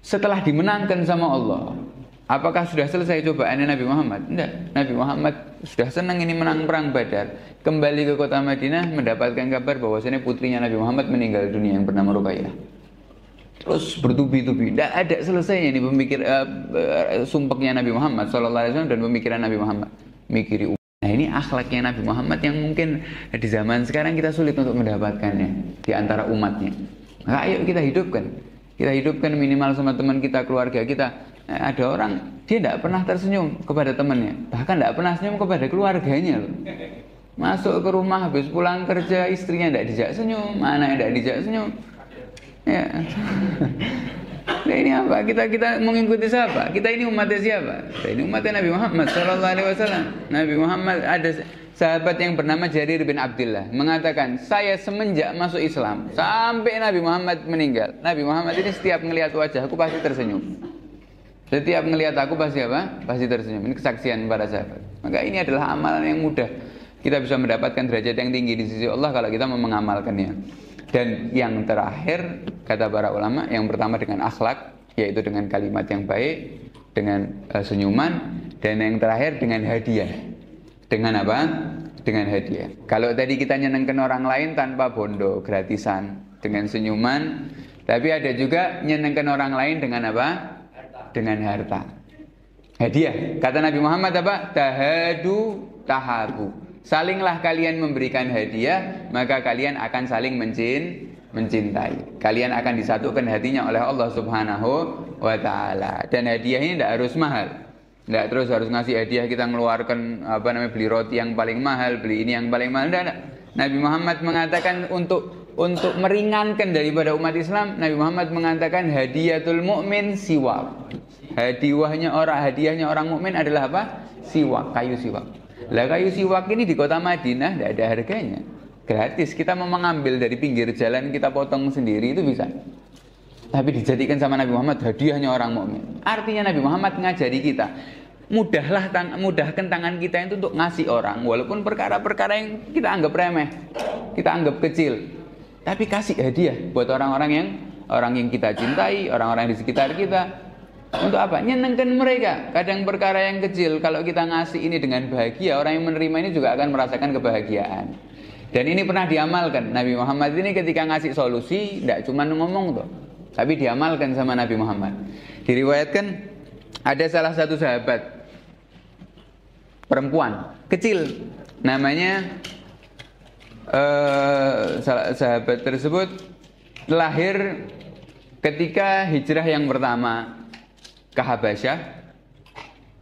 Setelah dimenangkan sama Allah, apakah sudah selesai cobaannya Nabi Muhammad? Tidak. Nabi Muhammad sudah senang ini menang Perang Badar. Kembali ke kota Madinah mendapatkan kabar bahwasanya putrinya Nabi Muhammad meninggal dunia yang bernama Ruqayyah. Terus bertubi-tubi. Tidak ada selesainya ini sumpeknya Nabi Muhammad SAW dan pemikiran Nabi Muhammad. Mikiri umat. Nah ini akhlaknya Nabi Muhammad yang mungkin di zaman sekarang kita sulit untuk mendapatkannya di antara umatnya. Maka ayo kita hidupkan. Kita hidupkan minimal sama teman kita, keluarga kita. Ada orang, dia tidak pernah tersenyum kepada temannya. Bahkan tidak pernah senyum kepada keluarganya loh. Masuk ke rumah, habis pulang kerja, istrinya tidak dijak senyum, anaknya tidak dijak senyum. Ya. Nah ini apa? Kita mengikuti siapa? Kita ini umatnya siapa? Kita ini umatnya Nabi Muhammad SAW. Nabi Muhammad, ada sahabat yang bernama Jarir bin Abdullah mengatakan, saya semenjak masuk Islam sampai Nabi Muhammad meninggal, Nabi Muhammad ini setiap melihat wajahku pasti tersenyum. Setiap melihat aku pasti apa? Pasti tersenyum. Ini kesaksian para sahabat. Maka ini adalah amalan yang mudah. Kita bisa mendapatkan derajat yang tinggi di sisi Allah kalau kita mengamalkannya. Dan yang terakhir, kata para ulama, yang pertama dengan akhlak, yaitu dengan kalimat yang baik, dengan senyuman, dan yang terakhir dengan hadiah. Dengan apa? Dengan hadiah. Kalau tadi kita nyenengkan orang lain tanpa bondo, gratisan, dengan senyuman. Tapi ada juga nyenengkan orang lain dengan apa? Dengan harta. Hadiah. Kata Nabi Muhammad apa? Tahadu tahabu. Salinglah kalian memberikan hadiah, maka kalian akan saling mencintai. Kalian akan disatukan hatinya oleh Allah Subhanahu wa taala. Dan hadiah ini tidak harus mahal. Tidak terus harus ngasih hadiah kita mengeluarkan beli roti yang paling mahal, beli ini yang paling mahal. Tidak. Nabi Muhammad mengatakan untuk meringankan daripada umat Islam, Nabi Muhammad mengatakan hadiyatul mukmin siwak. Hadiahnya orang mukmin adalah apa? Siwak, kayu siwak. Lah kayu siwak ini di kota Madinah tidak ada harganya. Gratis, kita mau mengambil dari pinggir jalan kita potong sendiri itu bisa. Tapi dijadikan sama Nabi Muhammad hadiahnya orang mukmin. Artinya Nabi Muhammad ngajari kita, mudahkan tangan kita itu untuk ngasih orang, walaupun perkara-perkara yang kita anggap remeh, kita anggap kecil. Tapi kasih hadiah buat orang-orang yang kita cintai, orang-orang di sekitar kita. Untuk apa? Nyenengkan mereka. Kadang perkara yang kecil, kalau kita ngasih ini dengan bahagia, orang yang menerima ini juga akan merasakan kebahagiaan. Dan ini pernah diamalkan. Nabi Muhammad ini ketika ngasih solusi, tidak cuma ngomong tuh, tapi diamalkan sama Nabi Muhammad. Diriwayatkan ada salah satu sahabat perempuan kecil, namanya sahabat tersebut lahir ketika hijrah yang pertama ke Habasyah,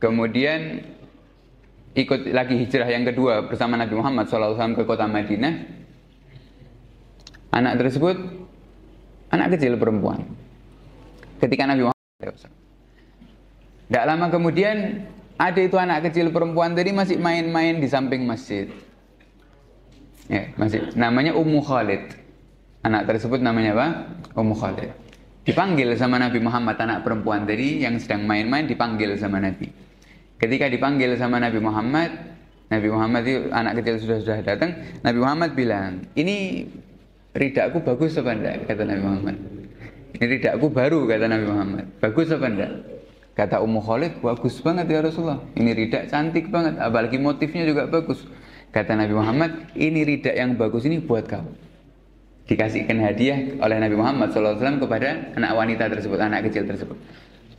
kemudian ikut lagi hijrah yang kedua bersama Nabi Muhammad SAW ke kota Madinah. Anak tersebut anak kecil perempuan ketika Nabi Muhammad SAW. Tidak lama kemudian ada itu anak kecil perempuan tadi masih main-main di samping masjid. Ya, masih namanya Ummu Khalid. Anak tersebut namanya apa? Ummu Khalid. Dipanggil sama Nabi Muhammad, anak perempuan tadi yang sedang main-main dipanggil sama Nabi. Ketika dipanggil sama Nabi Muhammad itu anak kecil sudah datang. Nabi Muhammad bilang, "Ini ridakku bagus apa enggak?" Kata Nabi Muhammad. "Ini ridakku baru," kata Nabi Muhammad. "Bagus apa enggak?" Kata Ummu Khalid, "Bagus banget ya Rasulullah. Ini ridak cantik banget, apalagi motifnya juga bagus." Kata Nabi Muhammad, "Ini ridak yang bagus ini buat kamu." Dikasihkan hadiah oleh Nabi Muhammad SAW kepada anak wanita tersebut, anak kecil tersebut.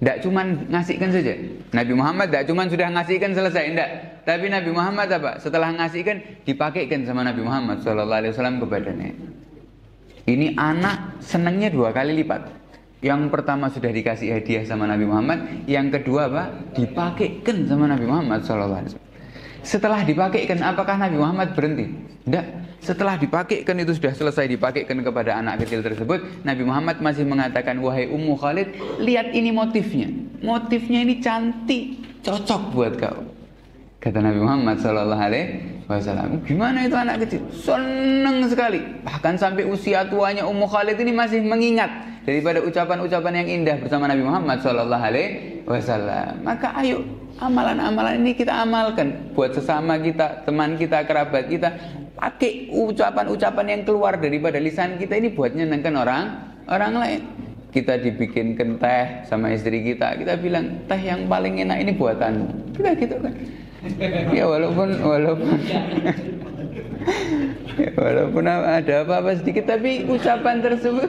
Tidak cuma ngasihkan saja. Nabi Muhammad tidak cuma sudah ngasihkan selesai, tidak. Tapi Nabi Muhammad apa? Setelah ngasihkan, dipakaikan sama Nabi Muhammad SAW kepadanya. Ini anak senangnya 2 kali lipat. Yang pertama sudah dikasih hadiah sama Nabi Muhammad, yang kedua apa? Dipakaikan sama Nabi Muhammad SAW. Setelah dipakaikan, apakah Nabi Muhammad berhenti? Tidak. Setelah dipakaikan, itu sudah selesai dipakaikan kepada anak kecil tersebut, Nabi Muhammad masih mengatakan, "Wahai Ummu Khalid, lihat ini motifnya. Motifnya ini cantik, cocok buat kau." Kata Nabi Muhammad SAW, "Gimana itu anak kecil?" Senang sekali. Bahkan sampai usia tuanya Ummu Khalid ini masih mengingat daripada ucapan-ucapan yang indah bersama Nabi Muhammad SAW. Maka ayo, amalan-amalan ini kita amalkan buat sesama kita, teman kita, kerabat kita. Pakai ucapan-ucapan yang keluar daripada lisan kita ini buat nyenangkan orang lain. Kita dibikinkan teh sama istri kita, kita bilang, "Teh yang paling enak ini buatanmu." Kita gitu kan. Ya walaupun walaupun ada apa-apa sedikit, tapi ucapan tersebut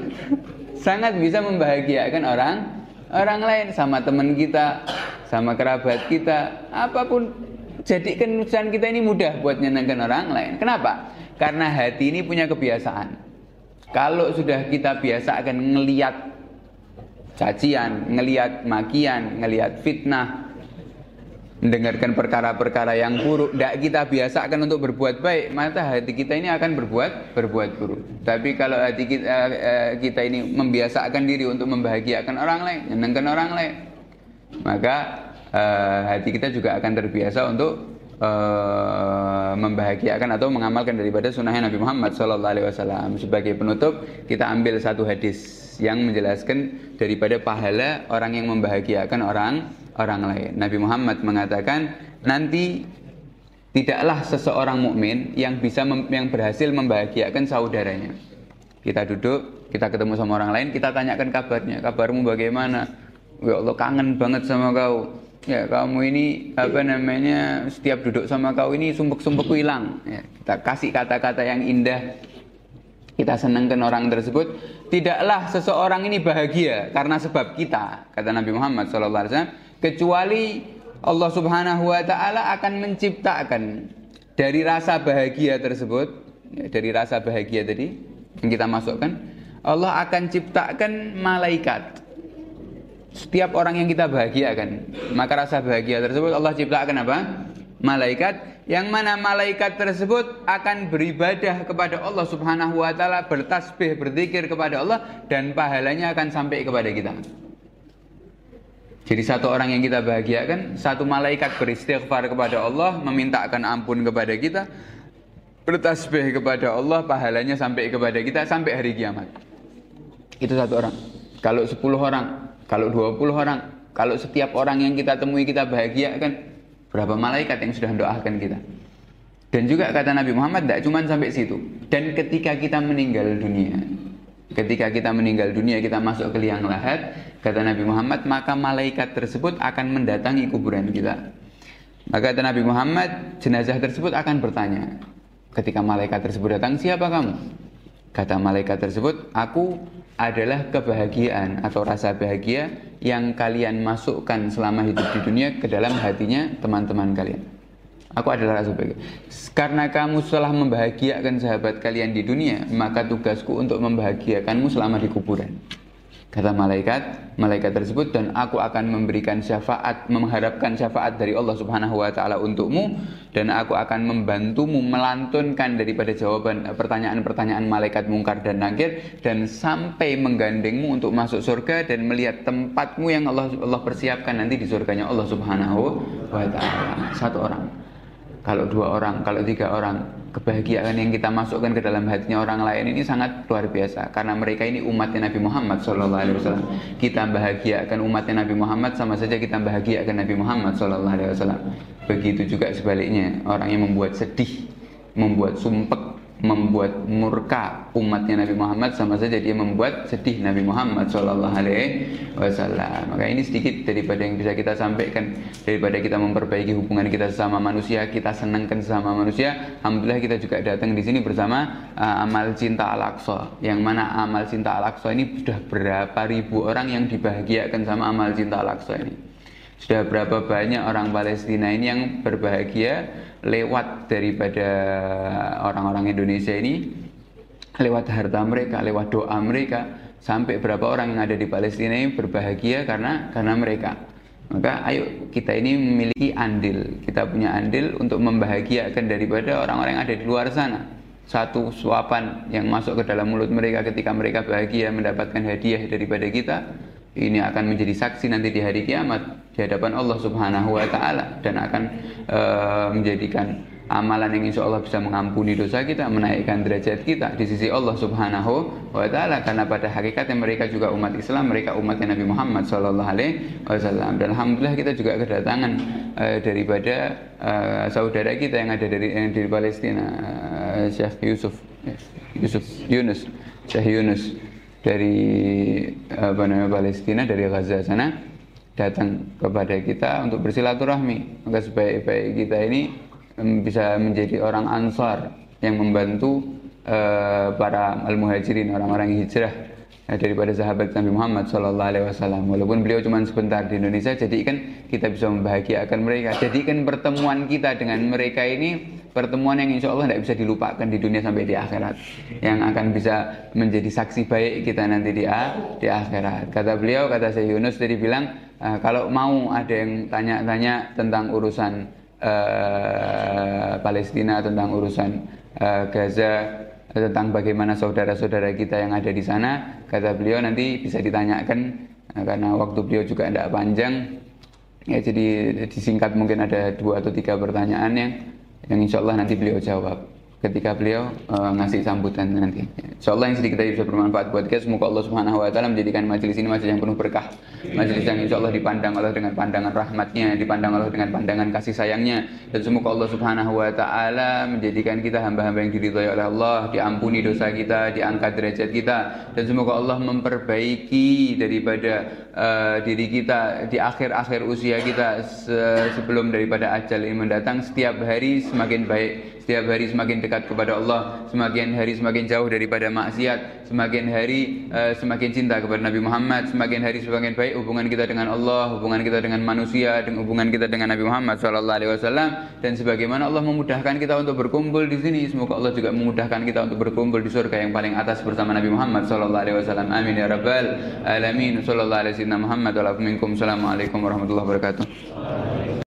sangat bisa membahagiakan orang lain, sama teman kita, sama kerabat kita, apapun. Jadikan ucapan kita ini mudah buat nyenangkan orang lain. Kenapa? Karena hati ini punya kebiasaan. Kalau sudah kita biasakan ngelihat cacian, ngelihat makian, ngelihat fitnah, mendengarkan perkara-perkara yang buruk, tidak kita biasakan untuk berbuat baik, maka hati kita ini akan berbuat buruk. Tapi kalau hati kita ini membiasakan diri untuk membahagiakan orang lain, menyenangkan orang lain, maka hati kita juga akan terbiasa untuk membahagiakan atau mengamalkan daripada sunnahnya Nabi Muhammad SAW. Sebagai penutup, kita ambil satu hadis yang menjelaskan daripada pahala orang yang membahagiakan orang lain. Nabi Muhammad mengatakan, nanti tidaklah seseorang mukmin yang yang berhasil membahagiakan saudaranya. Kita duduk, kita ketemu sama orang lain, kita tanyakan kabarnya. Kabarmu bagaimana? Ya Allah, kangen banget sama kau. Ya, kamu ini setiap duduk sama kau ini sumpek-sumpekku hilang. Ya, kita kasih kata-kata yang indah. Kita senangkan orang tersebut. Tidaklah seseorang ini bahagia karena sebab kita, kata Nabi Muhammad SAW, kecuali Allah Subhanahu wa Ta'ala akan menciptakan dari rasa bahagia tersebut, ya, dari rasa bahagia tadi yang kita masukkan, Allah akan ciptakan malaikat. Setiap orang yang kita bahagiakan, maka rasa bahagia tersebut Allah ciptakan apa? Malaikat, yang mana malaikat tersebut akan beribadah kepada Allah Subhanahu wa Ta'ala, bertasbih, berzikir kepada Allah, dan pahalanya akan sampai kepada kita. Jadi satu orang yang kita bahagiakan, satu malaikat beristighfar kepada Allah, memintakan ampun kepada kita, bertasbih kepada Allah, pahalanya sampai kepada kita sampai hari kiamat. Itu satu orang. Kalau 10 orang, kalau 20 orang, kalau setiap orang yang kita temui kita bahagiakan, berapa malaikat yang sudah mendoakan kita. Dan juga kata Nabi Muhammad, tidak cuma sampai situ. Dan ketika kita meninggal dunia, kita masuk ke liang lahat, kata Nabi Muhammad, maka malaikat tersebut akan mendatangi kuburan kita. Maka kata Nabi Muhammad, jenazah tersebut akan bertanya. Ketika malaikat tersebut datang, siapa kamu? Kata malaikat tersebut, aku adalah kebahagiaan atau rasa bahagia yang kalian masukkan selama hidup di dunia ke dalam hatinya teman-teman kalian. Aku adalah rasa bahagia. Karena kamu telah membahagiakan sahabat kalian di dunia, maka tugasku untuk membahagiakanmu selama di kuburan. Kata malaikat tersebut, dan aku akan memberikan syafaat, mengharapkan syafaat dari Allah Subhanahu wa Ta'ala untukmu, dan aku akan membantumu melantunkan daripada jawaban pertanyaan-pertanyaan malaikat mungkar dan nakir, dan sampai menggandengmu untuk masuk surga dan melihat tempatmu yang Allah persiapkan nanti di surganya Allah Subhanahu wa Ta'ala. Satu orang, kalau 2 orang, kalau 3 orang, kebahagiaan yang kita masukkan ke dalam hatinya orang lain ini sangat luar biasa, karena mereka ini umatnya Nabi Muhammad SAW. Kita bahagiakan umatnya Nabi Muhammad sama saja kita bahagiakan Nabi Muhammad SAW. Begitu juga sebaliknya, orang yang membuat sedih, membuat sumpek, membuat murka umatnya Nabi Muhammad, sama saja dia membuat sedih Nabi Muhammad SAW. Maka ini sedikit daripada yang bisa kita sampaikan, daripada kita memperbaiki hubungan kita sesama manusia, kita senangkan sesama manusia. Alhamdulillah kita juga datang di sini bersama Amal Cinta Al-Aqsa, yang mana Amal Cinta Al-Aqsa ini sudah berapa ribu orang yang dibahagiakan sama Amal Cinta Al-Aqsa ini. Sudah berapa banyak orang Palestina ini yang berbahagia lewat daripada orang-orang Indonesia ini, lewat harta mereka, lewat doa mereka, sampai berapa orang yang ada di Palestina ini berbahagia karena mereka. Maka ayo kita ini memiliki andil, kita punya andil untuk membahagiakan daripada orang-orang yang ada di luar sana. Satu suapan yang masuk ke dalam mulut mereka ketika mereka bahagia mendapatkan hadiah daripada kita, ini akan menjadi saksi nanti di hari kiamat di hadapan Allah Subhanahu wa Ta'ala, dan akan menjadikan amalan yang insya Allah bisa mengampuni dosa kita, menaikkan derajat kita di sisi Allah Subhanahu wa Ta'ala, karena pada hakikatnya mereka juga umat Islam, mereka umatnya Nabi Muhammad SAW. Dan alhamdulillah kita juga kedatangan daripada saudara kita yang ada dari Palestina, Syekh Yunus dari Palestina, dari Gaza sana, datang kepada kita untuk bersilaturahmi. Maka sebaik-baik kita ini bisa menjadi orang Ansar yang membantu para al-muhajirin, orang-orang hijrah daripada sahabat Nabi Muhammad SAW. Walaupun beliau cuma sebentar di Indonesia, jadikan kita bisa membahagiakan mereka. Jadikan pertemuan kita dengan mereka ini pertemuan yang insya Allah tidak bisa dilupakan di dunia sampai di akhirat, yang akan bisa menjadi saksi baik kita nanti di akhirat. Kata beliau, kata Syekh Yunus tadi bilang, kalau mau ada yang tanya-tanya tentang urusan Palestina, tentang urusan Gaza, tentang bagaimana saudara-saudara kita yang ada di sana, kata beliau nanti bisa ditanyakan, karena waktu beliau juga tidak panjang ya, jadi disingkat mungkin ada 2 atau 3 pertanyaan yang insya Allah nanti beliau jawab. ketika beliau ngasih sambutan nanti. Insyaallah yang sedikit tadi bisa bermanfaat buat kita. Semoga Allah Subhanahu wa taala menjadikan majelis ini majelis yang penuh berkah. Majelis yang insyaallah dipandang Allah dengan pandangan rahmatnya, dipandang Allah dengan pandangan kasih sayangnya, dan semoga Allah Subhanahu wa taala menjadikan kita hamba-hamba yang diridhai oleh Allah, diampuni dosa kita, diangkat derajat kita, dan semoga Allah memperbaiki daripada diri kita di akhir-akhir usia kita sebelum daripada ajal ini mendatang. Setiap hari semakin baik, setiap hari semakin dekat kepada Allah, semakin hari semakin jauh daripada maksiat, semakin hari semakin cinta kepada Nabi Muhammad, semakin hari semakin baik hubungan kita dengan Allah, hubungan kita dengan manusia, dan hubungan kita dengan Nabi Muhammad SAW. Dan sebagaimana Allah memudahkan kita untuk berkumpul di sini, semoga Allah juga memudahkan kita untuk berkumpul di surga yang paling atas bersama Nabi Muhammad SAW. Amin ya rabbal alamin. Sallallahu alaihi wasallam Muhammad wa ala alihi. Assalamualaikum warahmatullahi wabarakatuh.